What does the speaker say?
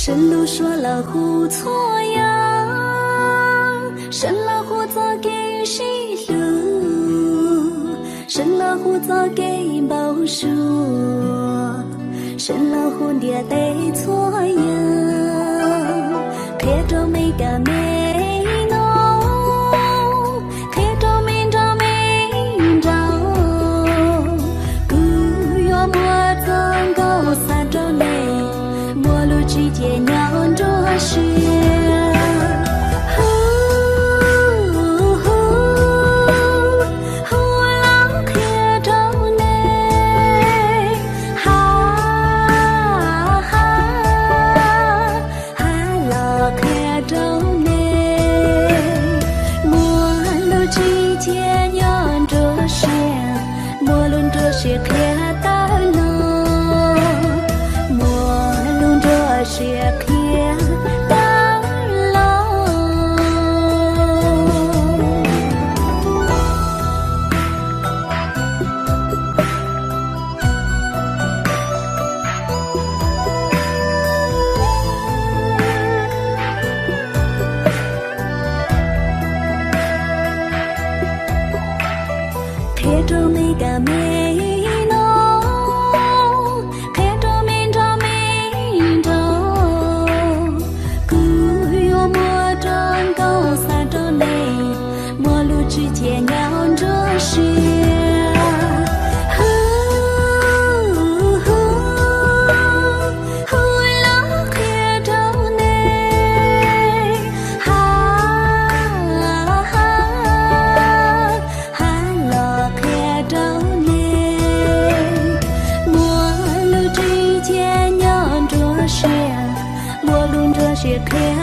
神路说了胡错呀，神了胡早给谁路？神了胡早给报数，神了胡爹得错呀，看着没个没弄，看着没着没着，古月莫曾高三着内。陌路之间酿着血，老看着你，老看着你，陌路之间酿着血，陌路着血看到了。是看到了，看着没个没。之间酿着血，老看着你，老看着你，陌路之间酿着血，陌路着血看。